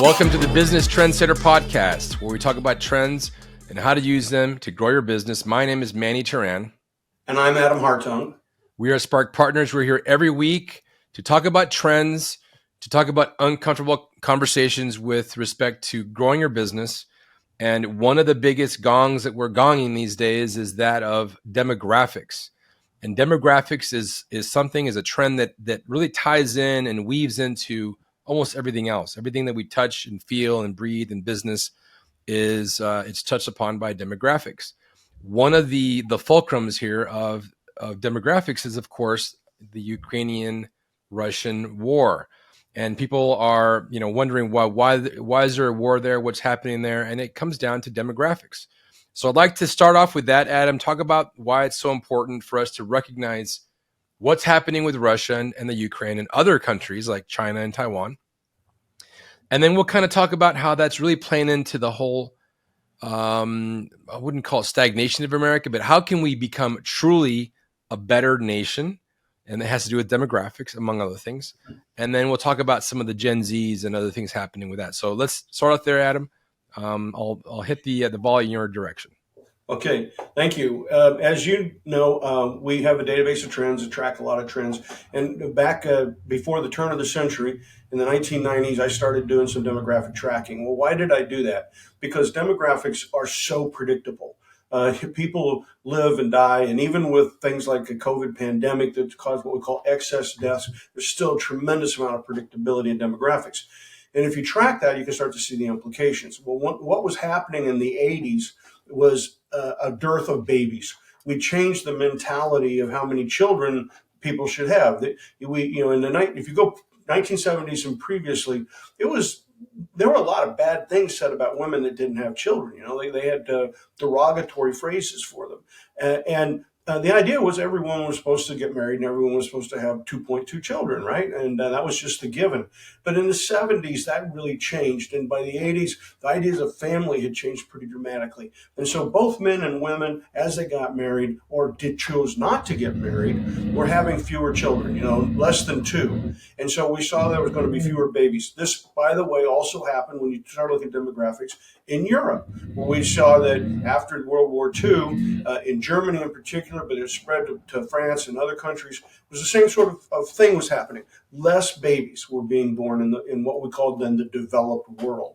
Welcome to the Business Trendsetter podcast, where we talk about trends and how to use them to grow your business. My name is Manny Turan. And I'm Adam Hartung. We are Spark Partners. We're here every week to talk about trends, to talk about uncomfortable conversations with respect to growing your business. And one of the biggest gongs that we're gonging these days is that of demographics. And demographics is a trend that really ties in and weaves into almost everything else. Everything that we touch and feel and breathe in business is it's touched upon by demographics. One of the fulcrums here of demographics is, of course, the Ukrainian-Russian war. And people are, wondering why is there a war there? What's happening there? And it comes down to demographics. So I'd like to start off with that, Adam. Talk about why it's so important for us to recognize what's happening with Russia and the Ukraine and other countries like China and Taiwan. And then we'll kind of talk about how that's really playing into the whole, I wouldn't call it stagnation of America, but how can we become truly a better nation? And it has to do with demographics, among other things. And then we'll talk about some of the Gen Zs and other things happening with that. So let's start out there, Adam. I'll hit the ball in your direction. Okay, thank you. As you know, we have a database of trends that track a lot of trends. And back before the turn of the century, in the 1990s, I started doing some demographic tracking. Well, why did I do that? Because demographics are so predictable. People live and die, and even with things like a COVID pandemic that caused what we call excess deaths, there's still a tremendous amount of predictability in demographics. And if you track that, you can start to see the implications. Well, what was happening in the 80s was a dearth of babies. We changed the mentality of how many children people should have. If you go 1970s and previously, there were a lot of bad things said about women that didn't have children. They had derogatory phrases for them, and the idea was everyone was supposed to get married and everyone was supposed to have 2.2 children, right? And that was just a given. But in the 70s, that really changed. And by the 80s, the ideas of family had changed pretty dramatically. And so both men and women, as they got married or chose not to get married, were having fewer children, less than 2. And so we saw there was going to be fewer babies. This, by the way, also happened when you start looking at demographics in Europe, where we saw that after World War II, in Germany in particular, but it spread to France and other countries, it was the same sort of thing was happening. Less babies were being born in what we called then the developed world.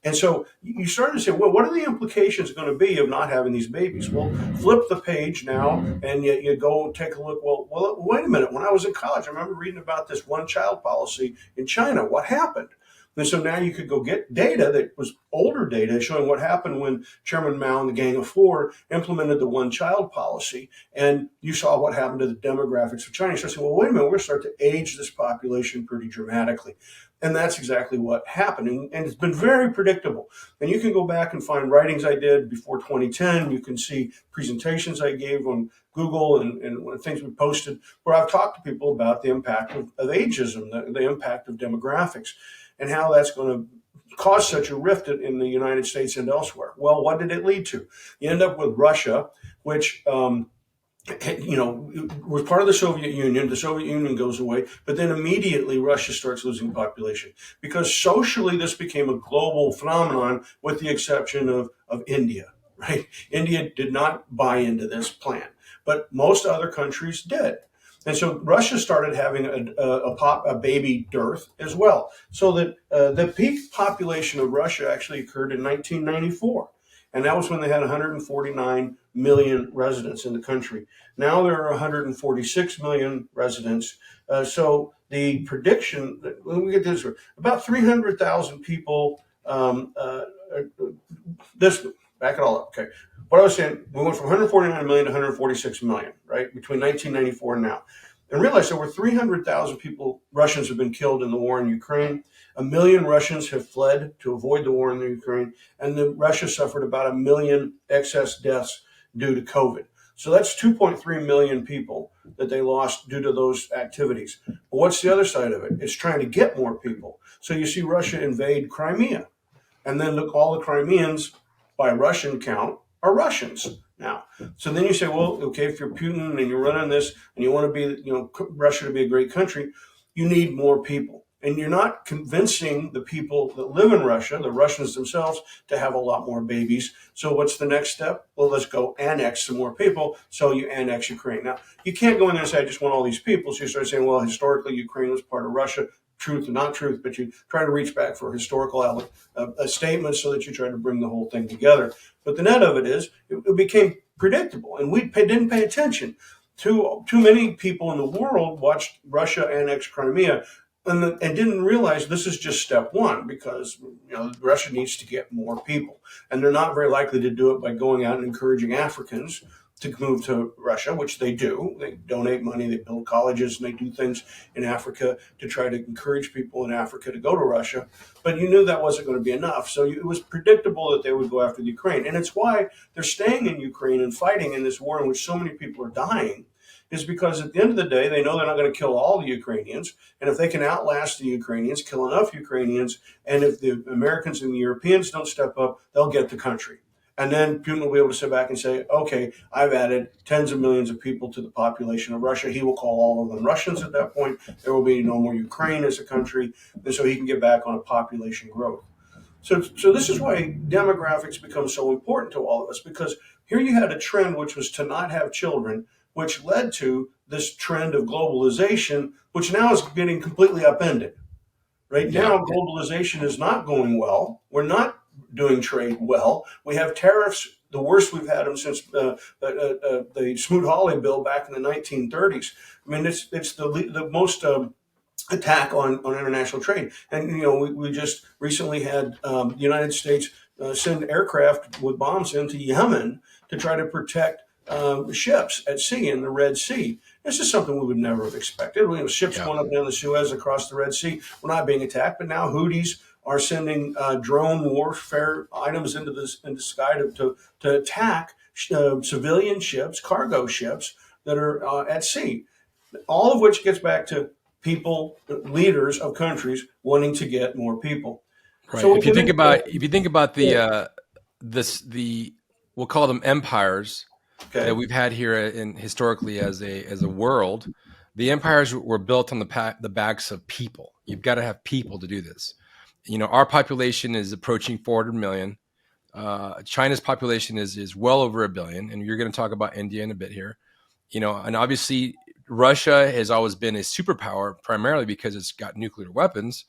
And so you started to say, well, what are the implications going to be of not having these babies? Well, flip the page now and you go and take a look. Well, wait a minute. When I was in college, I remember reading about this one-child policy in China. What happened? And so now you could go get data that was older data showing what happened when Chairman Mao and the Gang of Four implemented the one-child policy. And you saw what happened to the demographics of China. You start saying, well, wait a minute, we're going to start to age this population pretty dramatically. And that's exactly what happened. And it's been very predictable. And you can go back and find writings I did before 2010. You can see presentations I gave on Google and things we posted where I've talked to people about the impact of ageism, the impact of demographics, and how that's going to cause such a rift in the United States and elsewhere. Well, what did it lead to? You end up with Russia, which was part of the Soviet Union. The Soviet Union goes away, but then immediately Russia starts losing population because socially this became a global phenomenon with the exception of India, right? India did not buy into this plan, but most other countries did. And so Russia started having a baby dearth as well. So that the peak population of Russia actually occurred in 1994. And that was when they had 149 million residents in the country. Now there are 146 million residents. So the prediction, let me get this right, about 300,000 people, back it all up, okay. What I was saying, we went from 149 million to 146 million, right, between 1994 and now. And realize over 300,000 Russians have been killed in the war in Ukraine. 1 million Russians have fled to avoid the war in the Ukraine. And Russia suffered about 1 million excess deaths due to COVID. So that's 2.3 million people that they lost due to those activities. But what's the other side of it? It's trying to get more people. So you see Russia invade Crimea. And then look, all the Crimeans, by Russian count, are Russians now. So then you say, well, okay, if you're Putin and you're running this and you want to be, Russia to be a great country, you need more people. And you're not convincing the people that live in Russia, the Russians themselves, to have a lot more babies. So what's the next step? Well, let's go annex some more people. So you annex Ukraine. Now, you can't go in there and say, I just want all these people. So you start saying, well, historically, Ukraine was part of Russia. Truth or not truth, but you try to reach back for historical statements so that you try to bring the whole thing together. But the net of it is, it became predictable, and didn't pay attention. Too many people in the world watched Russia annex Crimea and didn't realize this is just step one, because Russia needs to get more people, and they're not very likely to do it by going out and encouraging Africans to move to Russia, which they do. They donate money, they build colleges, and they do things in Africa to try to encourage people in Africa to go to Russia. But you knew that wasn't going to be enough. So it was predictable that they would go after the Ukraine. And it's why they're staying in Ukraine and fighting in this war in which so many people are dying, is because at the end of the day, they know they're not going to kill all the Ukrainians. And if they can outlast the Ukrainians, kill enough Ukrainians, and if the Americans and the Europeans don't step up, they'll get the country. And then Putin will be able to sit back and say, okay, I've added tens of millions of people to the population of Russia. He will call all of them Russians at that point. There will be no more Ukraine as a country. And so he can get back on a population growth. So this is why demographics become so important to all of us, because here you had a trend which was to not have children, which led to this trend of globalization, which now is getting completely upended. Right now, globalization is not going well. We're not doing trade well. We have tariffs, the worst we've had them since the Smoot-Hawley bill back in the 1930s. I mean, it's the most attack on international trade. And, we just recently had the United States send aircraft with bombs into Yemen to try to protect ships at sea in the Red Sea. This is something we would never have expected. Ships going up down the Suez across the Red Sea were not being attacked, but now Houthis are sending drone warfare items into the sky to attack civilian ships, cargo ships that are at sea. All of which gets back to people, leaders of countries wanting to get more people. Right. So if you think about the we'll call them empires that we've had here historically as a world, the empires were built on the backs of people. You've got to have people to do this. Our population is approaching 400 million. China's population is well over 1 billion, and you're going to talk about India in a bit here. And obviously Russia has always been a superpower, primarily because it's got nuclear weapons.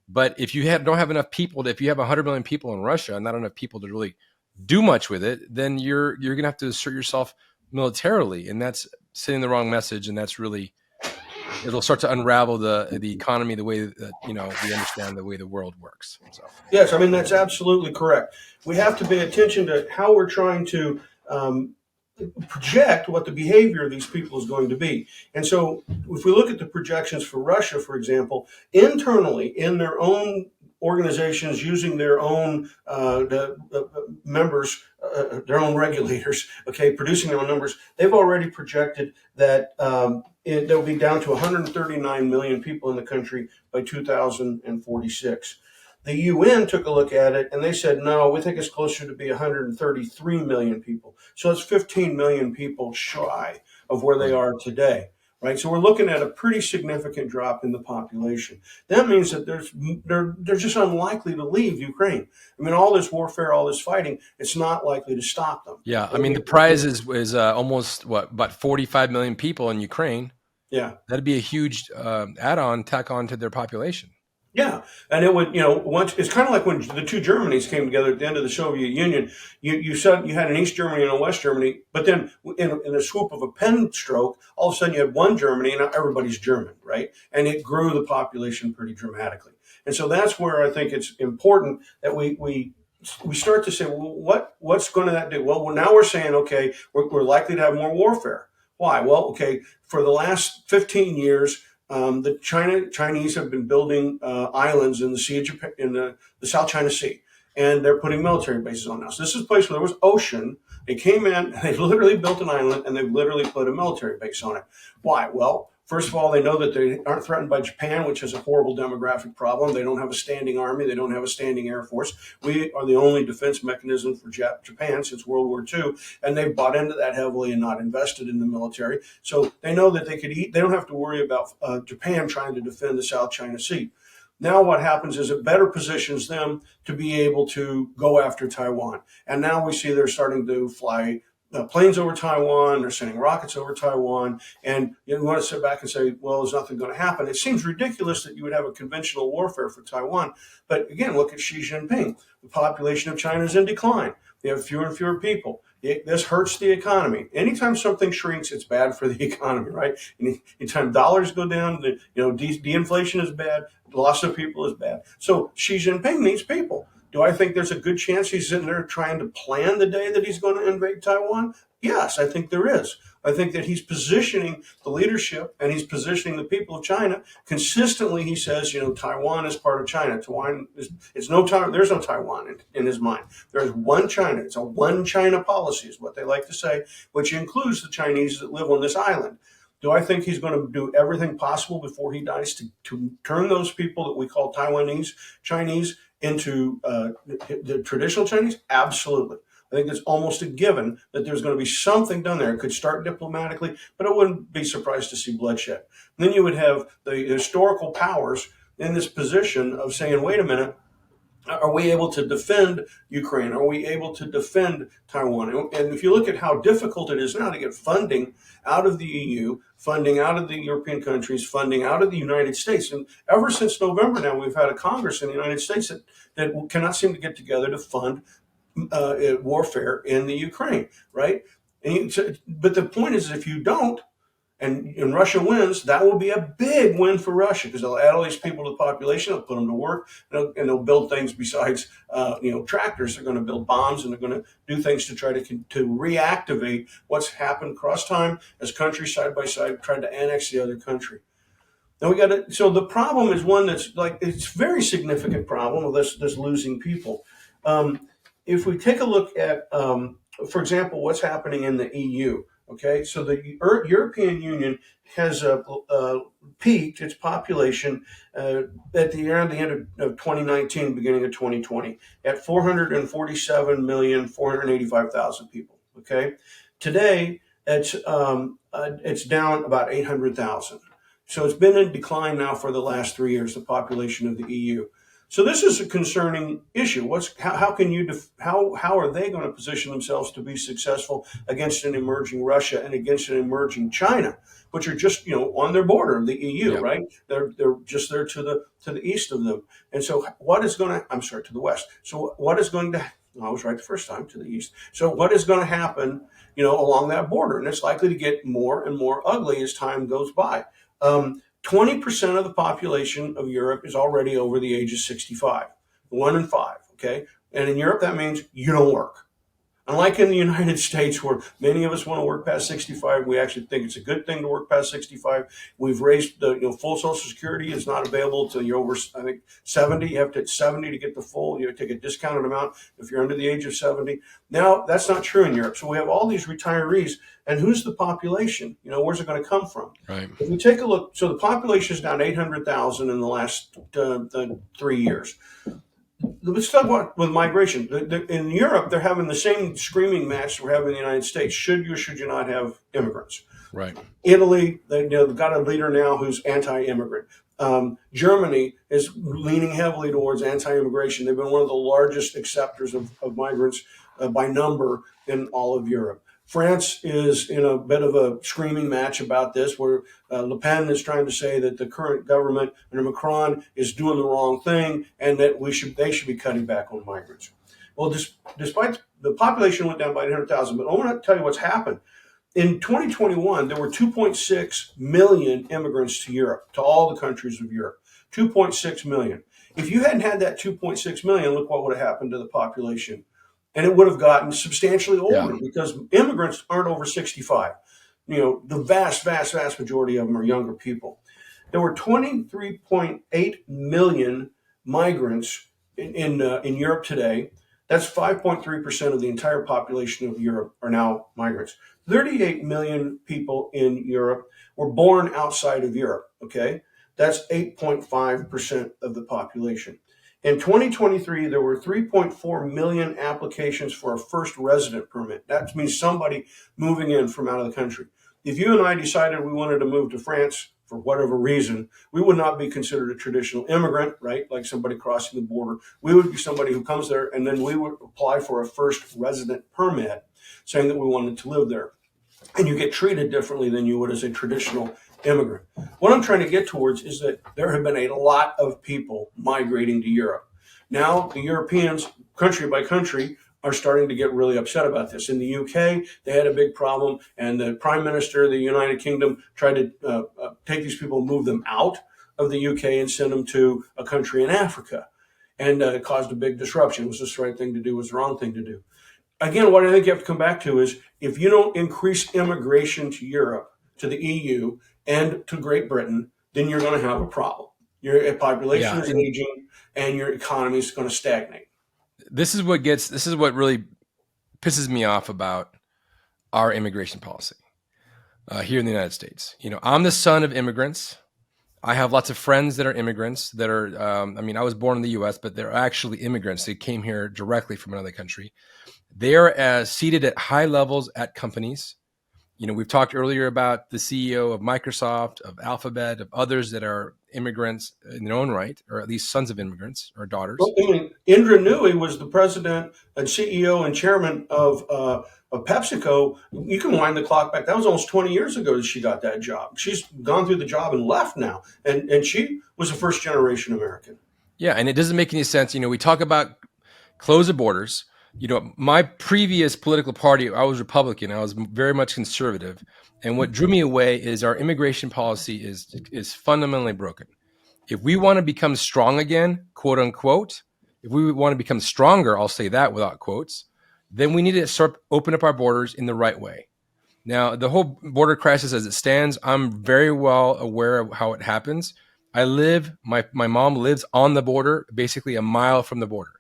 But if you don't have enough people, if you have 100 million people in Russia and not enough people to really do much with it, then you're going to have to assert yourself militarily, and that's sending the wrong message. And that's really, it'll start to unravel the economy the way that we understand the way the world works. So. Yes, I mean that's absolutely correct. We have to pay attention to how we're trying to project what the behavior of these people is going to be. And so if we look at the projections for Russia, for example, internally in their own organizations, using their own members, their own regulators, producing their own numbers, they've already projected that they'll be down to 139 million people in the country by 2046. The UN took a look at it and they said, no, we think it's closer to be 133 million people. So it's 15 million people shy of where they are today, right? So we're looking at a pretty significant drop in the population. That means that they're just unlikely to leave Ukraine. I mean, all this warfare, all this fighting, it's not likely to stop them. Yeah, I mean, the prize is almost, about 45 million people in Ukraine. Yeah. That'd be a huge tack on to their population. Yeah, and it would, it's kind of like when the two Germanys came together at the end of the Soviet Union. You said you had an East Germany and a West Germany, but then in a swoop of a pen stroke, all of a sudden you had one Germany, and now everybody's German, right? And it grew the population pretty dramatically. And so that's where I think it's important that we start to say, well, what's going to that do? Well, now we're saying, okay, we're likely to have more warfare. Why? Well, for the last 15 years. The Chinese have been building islands in the Sea of Japan, in the South China Sea, and they're putting military bases on now. So this is a place where there was ocean. They came in, they literally built an island, and they've literally put a military base on it. Why? Well, first of all, they know that they aren't threatened by Japan, which has a horrible demographic problem. They don't have a standing army. They don't have a standing air force. We are the only defense mechanism for Japan since World War II, and they've bought into that heavily and not invested in the military. So they know that they don't have to worry about Japan trying to defend the South China Sea. Now what happens is it better positions them to be able to go after Taiwan. And now we see they're starting to fly planes over Taiwan. They're sending rockets over Taiwan. And you want to sit back and say, well, there's nothing going to happen. It seems ridiculous that you would have a conventional warfare for Taiwan. But again, look at Xi Jinping. The population of China is in decline. They have fewer and fewer people. This hurts the economy. Anytime something shrinks, it's bad for the economy, right? Anytime dollars go down, de-inflation is bad. Loss of people is bad. So Xi Jinping needs people. Do I think there's a good chance he's sitting there trying to plan the day that he's going to invade Taiwan? Yes, I think there is. I think that he's positioning the leadership and he's positioning the people of China. Consistently, he says, Taiwan is part of China. There's no Taiwan in his mind. There's one China. It's a one China policy is what they like to say, which includes the Chinese that live on this island. Do I think he's going to do everything possible before he dies to turn those people that we call Taiwanese Chinese into the traditional Chinese? Absolutely. I think it's almost a given that there's going to be something done there. It could start diplomatically, but I wouldn't be surprised to see bloodshed. And then you would have the historical powers in this position of saying, wait a minute, are we able to defend Ukraine? Are we able to defend Taiwan? And if you look at how difficult it is now to get funding out of the EU, funding out of the European countries, funding out of the United States. And ever since November now, we've had a Congress in the United States that cannot seem to get together to fund warfare in the Ukraine, right? But the point is, if you don't, and Russia wins, that will be a big win for Russia because they'll add all these people to the population, they'll put them to work, and they'll build things besides, tractors. They're going to build bombs and they're going to do things to try to reactivate what's happened across time as countries side by side tried to annex the other country. Now so the problem is one that's it's a very significant problem of this losing people. If we take a look at, for example, what's happening in the EU. Okay, so the European Union has peaked its population at the end of 2019, beginning of 2020, at 447,485,000 people. Okay, today it's down about 800,000. So it's been in decline now for the last 3 years. The population of the EU. So this is a concerning issue. How are they going to position themselves to be successful against an emerging Russia and against an emerging China, which are just on their border of the EU, right? They're just there to the east of them. And so to the west. So what is going to? I was right the first time, to the east. So what is going to happen, along that border? And it's likely to get more and more ugly as time goes by. 20% of the population of Europe is already over the age of 65, 1 in 5, okay? And in Europe, that means you don't work. Unlike in the United States, where many of us want to work past 65, we actually think it's a good thing to work past 65. We've raised the full Social Security is not available until you're over, I think, 70. You have to hit 70 to get the full. You take a discounted amount if you're under the age of 70. Now, that's not true in Europe. So we have all these retirees. And who's the population? Where's it going to come from? Right. If we take a look, so the population is down 800,000 in the last 3 years. Let's talk about with migration. In Europe, they're having the same screaming match we're having in the United States. Should you or should you not have immigrants? Right. Italy, they've got a leader now who's anti-immigrant. Germany is leaning heavily towards anti-immigration. They've been one of the largest acceptors of migrants by number in all of Europe. France is in a bit of a screaming match about this, where Le Pen is trying to say that the current government under Macron is doing the wrong thing and that they should be cutting back on migrants. Well, despite the population went down by 800,000, but I want to tell you what's happened. In 2021, there were 2.6 million immigrants to Europe, to all the countries of Europe. 2.6 million. If you hadn't had that 2.6 million, look what would have happened to the population. And it would have gotten substantially older because immigrants aren't over 65. The vast, vast, vast majority of them are younger people. There were 23.8 million migrants in Europe today. That's 5.3% of the entire population of Europe are now migrants. 38 million people in Europe were born outside of Europe, okay? That's 8.5% of the population. In 2023, there were 3.4 million applications for a first resident permit. That means somebody moving in from out of the country. If you and I decided we wanted to move to France, for whatever reason, we would not be considered a traditional immigrant, right? Like somebody crossing the border. We would be somebody who comes there, and then we would apply for a first resident permit saying that we wanted to live there. And you get treated differently than you would as a traditional immigrant. What I'm trying to get towards is that there have been a lot of people migrating to Europe. Now, the Europeans, country by country, are starting to get really upset about this. In the UK, they had a big problem, and the Prime Minister of the United Kingdom tried to take these people and move them out of the UK and send them to a country in Africa. And it caused a big disruption. Was this the right thing to do? Was the wrong thing to do? Again, what I think you have to come back to is if you don't increase immigration to Europe, to the EU, and to Great Britain, then you're going to have a problem. Your population Yeah, is and aging, and your economy is going to stagnate. this is what really pisses me off about our immigration policy here in the United States. I'm the son of immigrants. I have lots of friends that are immigrants that are, I was born in the US, but they're actually immigrants. They came here directly from another country. They are seated at high levels at companies. We've talked earlier about the CEO of Microsoft, of Alphabet, of others that are immigrants in their own right, or at least sons of immigrants or daughters. Well, I mean, Indra Nooyi was the president and CEO and chairman of PepsiCo. You can wind the clock back. That was almost 20 years ago that she got that job. She's gone through the job and left now. And she was a first generation American. Yeah, and it doesn't make any sense. We talk about close the borders. My previous political party, I was Republican. I was very much conservative. And what drew me away is our immigration policy is fundamentally broken. If we want to become strong again, quote unquote, if we want to become stronger, I'll say that without quotes, then we need to start open up our borders in the right way. Now, the whole border crisis as it stands, I'm very well aware of how it happens. My mom lives on the border, basically a mile from the border.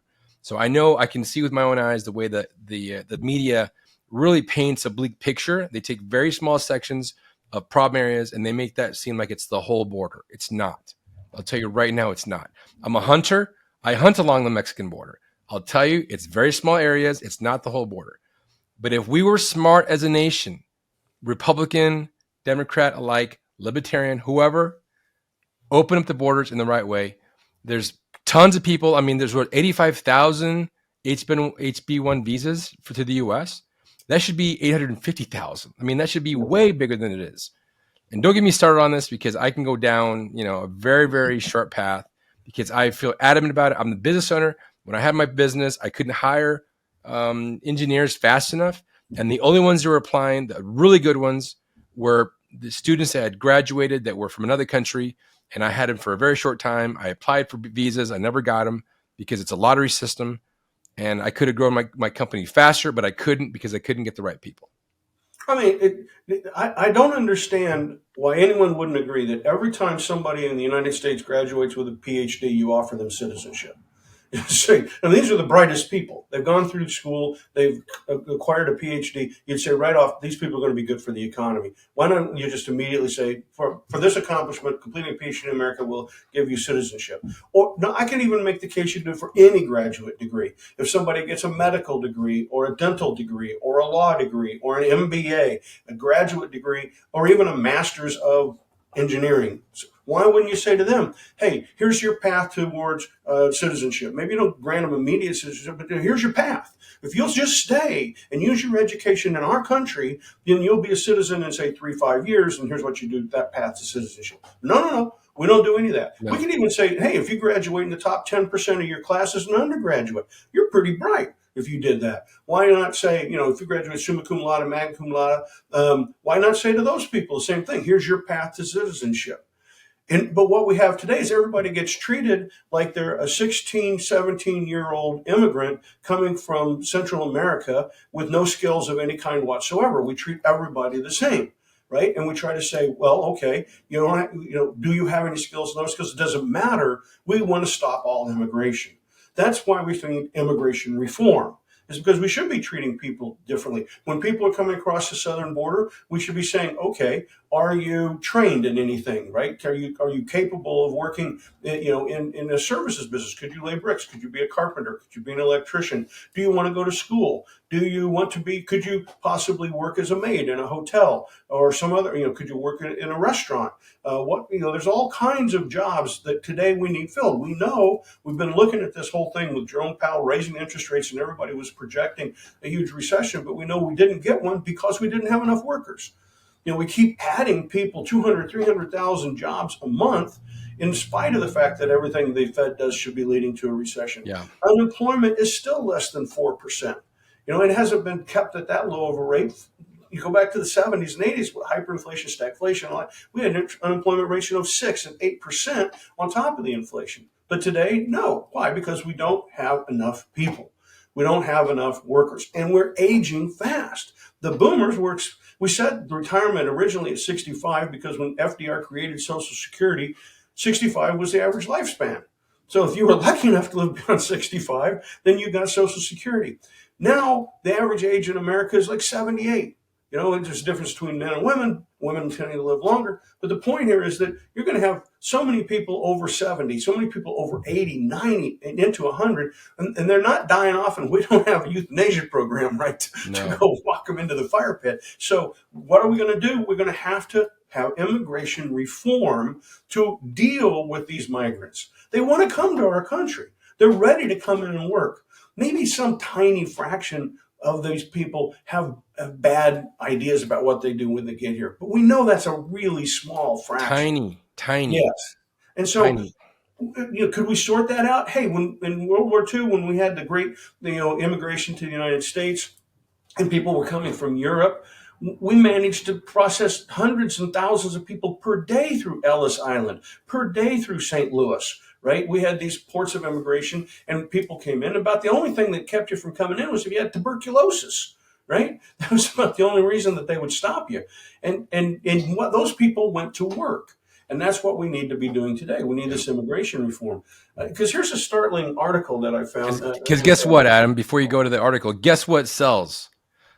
So I know I can see with my own eyes the way that the media really paints a bleak picture. They take very small sections of problem areas and they make that seem like it's the whole border. It's not. I'll tell you right now, it's not. I'm a hunter. I hunt along the Mexican border. I'll tell you, it's very small areas. It's not the whole border. But if we were smart as a nation, Republican, Democrat alike, Libertarian, whoever, open up the borders in the right way. There's tons of people. There's 85,000 HB1 visas to the U.S. That should be 850,000. That should be way bigger than it is. And don't get me started on this because I can go down, a very, very sharp path because I feel adamant about it. I'm the business owner. When I had my business, I couldn't hire engineers fast enough. And the only ones that were applying, the really good ones, were the students that had graduated that were from another country. And I had them for a very short time. I applied for visas. I never got them because it's a lottery system. And I could have grown my company faster, but I couldn't because I couldn't get the right people. I don't understand why anyone wouldn't agree that every time somebody in the United States graduates with a PhD, you offer them citizenship. And these are the brightest people. They've gone through school. They've acquired a PhD. You'd say right off, these people are going to be good for the economy. Why don't you just immediately say, for this accomplishment, completing a PhD in America will give you citizenship? Or no, I can even make the case you do for any graduate degree. If somebody gets a medical degree or a dental degree or a law degree or an MBA, a graduate degree, or even a master's of engineering, why wouldn't you say to them, hey, here's your path towards citizenship? Maybe you don't grant them immediate citizenship, but here's your path. If you'll just stay and use your education in our country, then you'll be a citizen in, say, 3-5 years, and here's what you do, that path to citizenship. No. We don't do any of that. No. We can even say, hey, if you graduate in the top 10% of your class as an undergraduate, you're pretty bright. If you did that, why not say, if you graduate summa cum laude, magna cum laude, why not say to those people the same thing? Here's your path to citizenship. But what we have today is everybody gets treated like they're a 16, 17-year-old immigrant coming from Central America with no skills of any kind whatsoever. We treat everybody the same, right? And we try to say, well, okay, do you have any skills? No skills. It doesn't matter. We want to stop all immigration. That's why we need immigration reform. Is because we should be treating people differently. When people are coming across the southern border, we should be saying, okay, are you trained in anything, right? Are you capable of working, in a services business? Could you lay bricks? Could you be a carpenter? Could you be an electrician? Do you want to go to school? Do you want to be, could you possibly work as a maid in a hotel or some other, could you work in a restaurant? There's all kinds of jobs that today we need filled. We know we've been looking at this whole thing with Jerome Powell raising interest rates and everybody was projecting a huge recession, but we know we didn't get one because we didn't have enough workers. We keep adding people, 200, 300,000 jobs a month, in spite of the fact that everything the Fed does should be leading to a recession. Yeah. Unemployment is still less than 4%. It hasn't been kept at that low of a rate. You go back to the 70s and 80s with hyperinflation, stagflation, we had an unemployment ratio of 6 and 8% on top of the inflation. But today, no. Why? Because we don't have enough people. We don't have enough workers, and we're aging fast. The boomers we set the retirement originally at 65 because when FDR created Social Security, 65 was the average lifespan. So if you were lucky enough to live beyond 65, then you got Social Security. Now, the average age in America is like 78. There's a difference between men and women. Women tending to live longer. But the point here is that you're going to have so many people over 70, so many people over 80, 90, and into 100, and they're not dying off, and we don't have a euthanasia program, right, to go walk them into the fire pit. So what are we going to do? We're going to have immigration reform to deal with these migrants. They want to come to our country. They're ready to come in and work. Maybe some tiny fraction of these people have bad ideas about what they do when they get here. But we know that's a really small fraction. Tiny. Yes. And so, could we sort that out? Hey, in World War II, when we had the great, immigration to the United States and people were coming from Europe, we managed to process hundreds and thousands of people per day through Ellis Island, per day through St. Louis. Right? We had these ports of immigration and people came in. About the only thing that kept you from coming in was if you had tuberculosis, right? That was about the only reason that they would stop you. And what those people went to work. And that's what we need to be doing today. We need this immigration reform. Because here's a startling article that I found. Because guess what, Adam? Before you go to the article, guess what sells?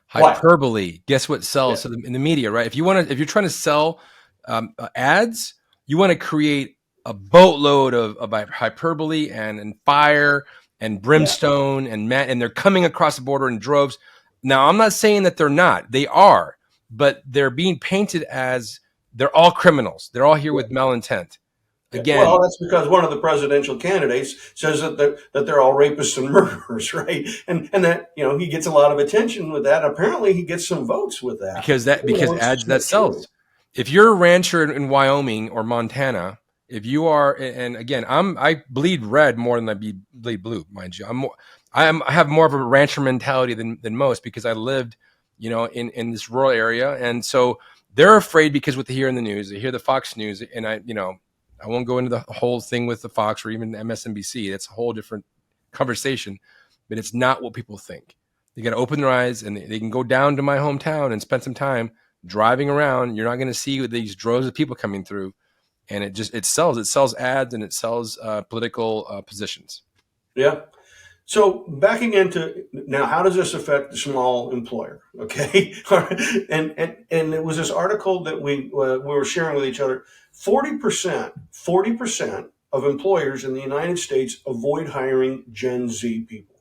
Hyperbole. Guess what sells in the media, right? If you're trying to sell ads, you want to create a boatload of hyperbole and fire and brimstone and they're coming across the border in droves. Now, I'm not saying that they're not. They are, but they're being painted as they're all criminals. They're all here with malintent. Again, well, that's because one of the presidential candidates says that they're all rapists and murderers, right? And that he gets a lot of attention with that. Apparently, he gets some votes with that because ads that sells. If you're a rancher in Wyoming or Montana. If you are, and again, I bleed red more than I bleed blue, mind you. I have more of a rancher mentality than most because I lived, in this rural area, and so they're afraid because what they hear in the news, they hear the Fox News, and I won't go into the whole thing with the Fox or even MSNBC. That's a whole different conversation, but it's not what people think. They got to open their eyes, and they can go down to my hometown and spend some time driving around. You're not going to see these droves of people coming through. And it sells ads and it sells political positions. Yeah. So backing into now, how does this affect the small employer? Okay. and it was this article that we were sharing with each other. 40% of employers in the United States avoid hiring Gen Z people.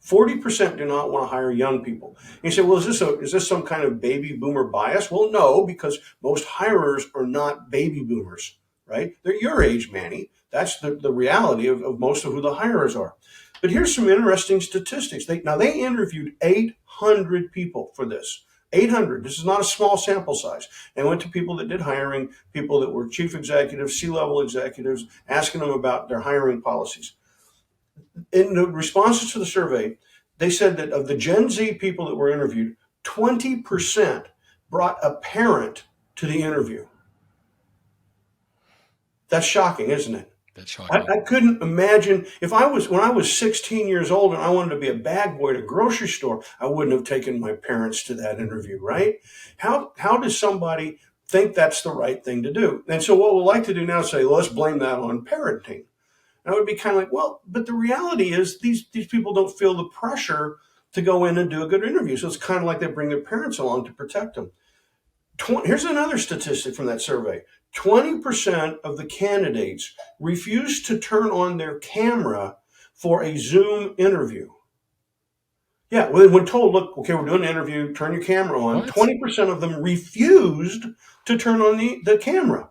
40% do not want to hire young people. And you say, well, is this some kind of baby boomer bias? Well, no, because most hirers are not baby boomers. Right? They're your age, Manny. That's the reality of most of who the hirers are. But here's some interesting statistics. They interviewed 800 people for this. 800. This is not a small sample size. They went to people that did hiring, people that were chief executives, C-level executives, asking them about their hiring policies. In the responses to the survey, they said that of the Gen Z people that were interviewed, 20% brought a parent to the interview. That's shocking, isn't it? That's shocking. I couldn't imagine when I was 16 years old and I wanted to be a bag boy at a grocery store, I wouldn't have taken my parents to that interview, right? How does somebody think that's the right thing to do? And so what we'd like to do now is say, let's blame that on parenting. And I would be kind of like, well, but the reality is these people don't feel the pressure to go in and do a good interview. So it's kind of like they bring their parents along to protect them. Here's another statistic from that survey. 20% of the candidates refused to turn on their camera for a Zoom interview. Yeah, when told, look, okay, we're doing an interview, turn your camera on, What? 20% of them refused to turn on the camera.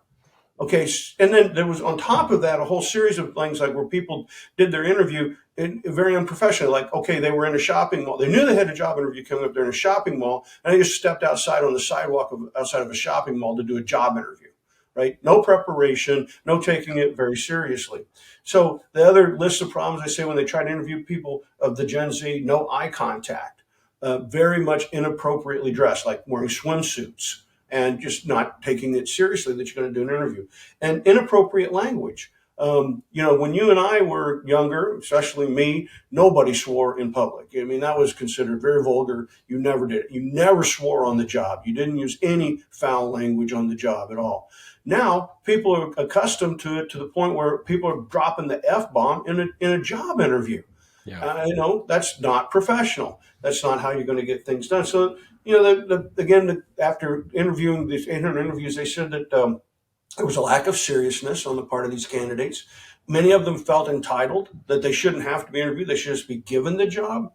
Okay, and then there was on top of that a whole series of things like where people did their interview very unprofessionally. Like, okay, they were in a shopping mall. They knew they had a job interview coming up. They're in a shopping mall, and they just stepped outside on the sidewalk outside of a shopping mall to do a job interview. Right? No preparation, no taking it very seriously. So the other list of problems I say when they try to interview people of the Gen Z, no eye contact, very much inappropriately dressed, like wearing swimsuits and just not taking it seriously that you're going to do an interview, and inappropriate language. When you and I were younger, especially me, nobody swore in public. I mean, that was considered very vulgar. You never did it. You never swore on the job. You didn't use any foul language on the job at all. Now people are accustomed to it to the point where people are dropping the F bomb in a job interview. Yeah. That's not professional. That's not how you're going to get things done. So, after interviewing these 800 interviews, they said that there was a lack of seriousness on the part of these candidates. Many of them felt entitled, that they shouldn't have to be interviewed. They should just be given the job.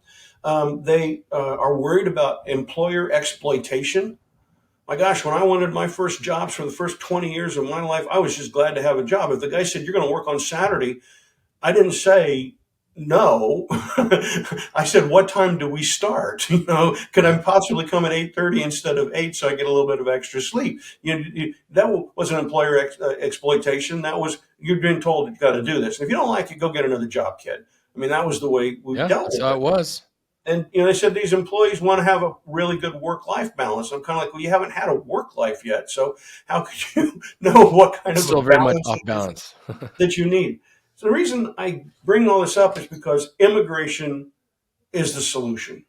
They are worried about employer exploitation. My gosh, when I wanted my first jobs for the first 20 years of my life, I was just glad to have a job. If the guy said, you're going to work on Saturday, I didn't say no. I said, what time do we start? Could I possibly come at 8:30 instead of 8 so I get a little bit of extra sleep? That wasn't employer exploitation. That was, you're being told you got to do this. And if you don't like it, go get another job, kid. I mean, that was the way we Yeah, dealt that's with how it. it was. And they said these employees want to have a really good work-life balance. I'm kind of like, well, you haven't had a work life yet, so how could you know what kind It's of a still very much balance off balance. that you need? So the reason I bring all this up is because immigration is the solution.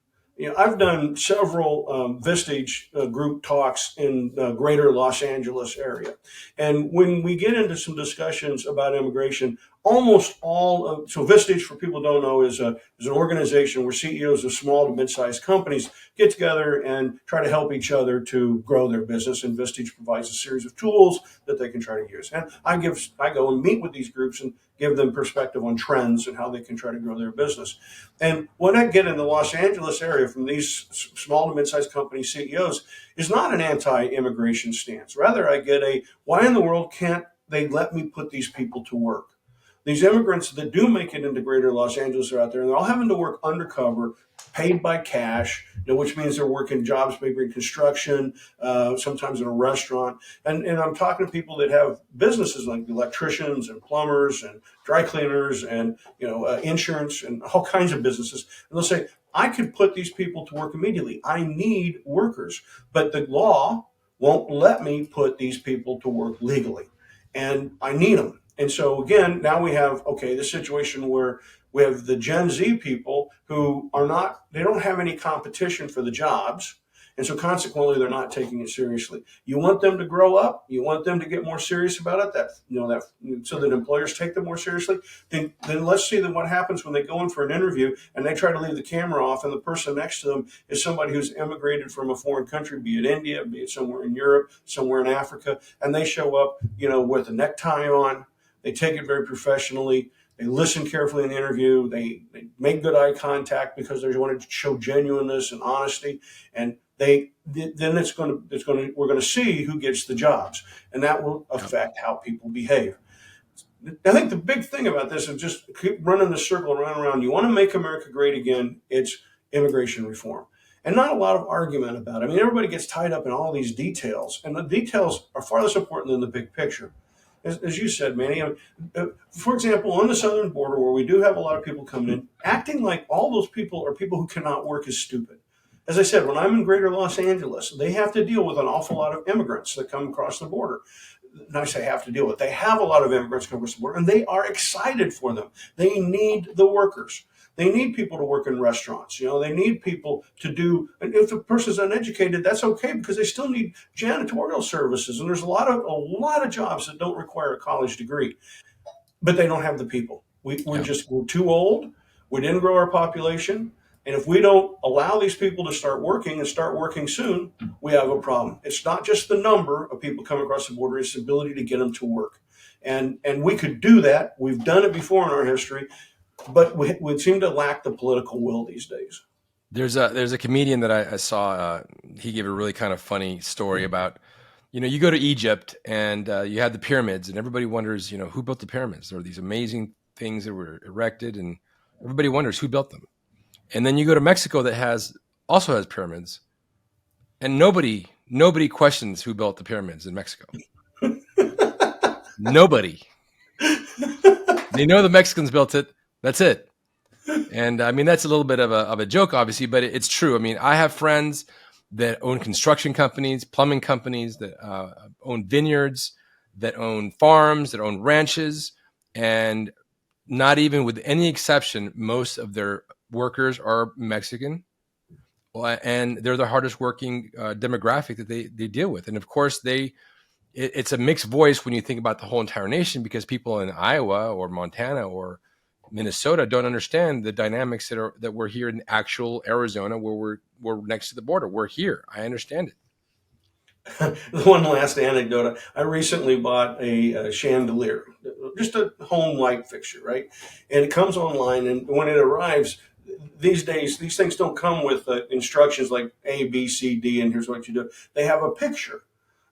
I've done several Vistage group talks in the greater Los Angeles area. And when we get into some discussions about immigration, almost all of, so Vistage, for people who don't know, is an organization where CEOs of small to mid-sized companies get together and try to help each other to grow their business. And Vistage provides a series of tools that they can try to use. And I go and meet with these groups and give them perspective on trends and how they can try to grow their business. And what I get in the Los Angeles area from these small to mid-sized company CEOs is not an anti-immigration stance. Rather, I get a, why in the world can't they let me put these people to work? These immigrants that do make it into greater Los Angeles are out there, and they're all having to work undercover, paid by cash, which means they're working jobs maybe in construction, sometimes in a restaurant. And I'm talking to people that have businesses like electricians and plumbers and dry cleaners and insurance and all kinds of businesses. And they'll say, I could put these people to work immediately. I need workers, but the law won't let me put these people to work legally, and I need them. And so again, now we have, the situation where we have the Gen Z people who they don't have any competition for the jobs. And so consequently, they're not taking it seriously. You want them to grow up. You want them to get more serious about it. So that employers take them more seriously. Then let's see what happens when they go in for an interview and they try to leave the camera off, and the person next to them is somebody who's immigrated from a foreign country, be it India, be it somewhere in Europe, somewhere in Africa, and they show up, with a necktie on. They take it very professionally. They listen carefully in the interview. They make good eye contact because they want to show genuineness and honesty. And then we're going to see who gets the jobs, and that will affect how people behave. I think the big thing about this is just keep running the circle around. You want to make America great again. It's immigration reform. And not a lot of argument about it. I mean, everybody gets tied up in all these details, and the details are far less important than the big picture. As you said, Manny, for example, on the southern border where we do have a lot of people coming in, acting like all those people are people who cannot work is stupid. As I said, when I'm in greater Los Angeles, they have to deal with an awful lot of immigrants that come across the border. Not say have to deal with. They have a lot of immigrants come across the border, and they are excited for them. They need the workers. They need people to work in restaurants. They need people to do, and if the person's uneducated, that's okay because they still need janitorial services. And there's a lot of jobs that don't require a college degree, but they don't have the people. We're too old. We didn't grow our population. And if we don't allow these people to start working and start working soon, we have a problem. It's not just the number of people coming across the border, it's the ability to get them to work. And we could do that. We've done it before in our history. But we seem to lack the political will these days. There's a comedian that I saw. He gave a really kind of funny story about, you go to Egypt and you have the pyramids, and everybody wonders, who built the pyramids. There are these amazing things that were erected, and everybody wonders who built them. And then you go to Mexico that also has pyramids, and nobody questions who built the pyramids in Mexico. Nobody. They know the Mexicans built it. That's it. And I mean, that's a little bit of a joke, obviously, but it's true. I mean, I have friends that own construction companies, plumbing companies, that own vineyards, that own farms, that own ranches, and not even with any exception, most of their workers are Mexican, and they're the hardest working demographic that they deal with. And of course, it's a mixed voice when you think about the whole entire nation, because people in Iowa or Montana or Minnesota don't understand the dynamics that we're here in actual Arizona, where we're next to the border. We're here. I understand it. One last anecdote. I recently bought a chandelier, just a home light fixture, right? And it comes online, and when it arrives, these days, these things don't come with instructions like A, B, C, D, and here's what you do. They have a picture.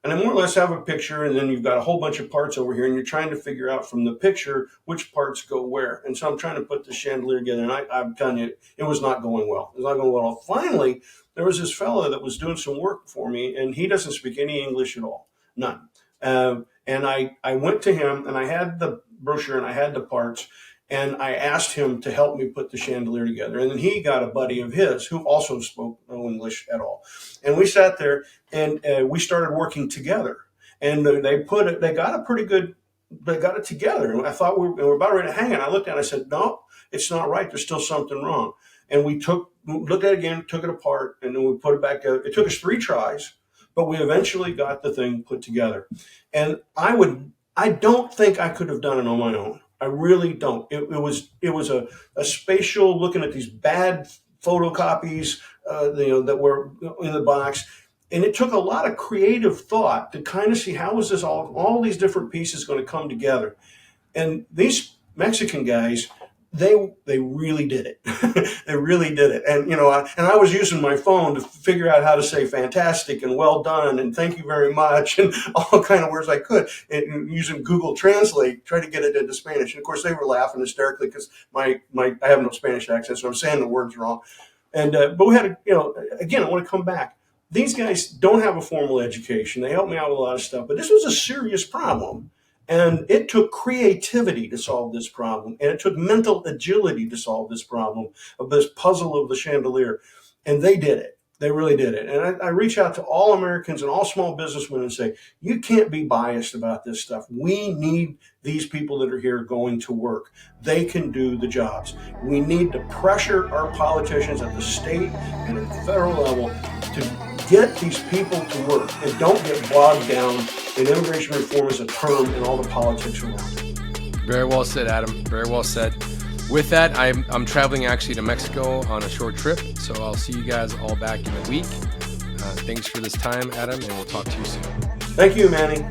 And I more or less have a picture, and then you've got a whole bunch of parts over here, and you're trying to figure out from the picture which parts go where. And so I'm trying to put the chandelier together, and I'm telling you, it was not going well. It was not going well. Finally, there was this fellow that was doing some work for me, and he doesn't speak any English at all, none. And I went to him, and I had the brochure, and I had the parts, and I asked him to help me put the chandelier together. And then he got a buddy of his who also spoke no English at all. And we sat there, and we started working together. And they got it together. And I thought we were about ready to hang it. I looked at it, I said, no, it's not right. There's still something wrong. And we looked at it again, took it apart, and then we put it back together. It took us 3 tries, but we eventually got the thing put together. And I don't think I could have done it on my own. I really don't. It was a spatial, looking at these bad photocopies, that were in the box, and it took a lot of creative thought to kind of see how is this all these different pieces going to come together. And these Mexican guys, they really did it. They really did it. And I was using my phone to figure out how to say fantastic and well done and thank you very much and all kind of words I could, and using Google Translate, try to get it into Spanish. And of course, they were laughing hysterically because I have no Spanish accent, so I'm saying the words wrong. And but we had again, I want to come back. These guys don't have a formal education. They helped me out with a lot of stuff, but this was a serious problem. And it took creativity to solve this problem. And it took mental agility to solve this problem of this puzzle of the chandelier. And they did it. They really did it. And I reach out to all Americans and all small businessmen and say, you can't be biased about this stuff. We need these people that are here going to work. They can do the jobs. We need to pressure our politicians at the state and at the federal level to get these people to work and don't get bogged down in immigration reform as a term and all the politics around it. Very well said, Adam. Very well said. With that, I'm traveling actually to Mexico on a short trip, so I'll see you guys all back in a week. Thanks for this time, Adam, and we'll talk to you soon. Thank you, Manny.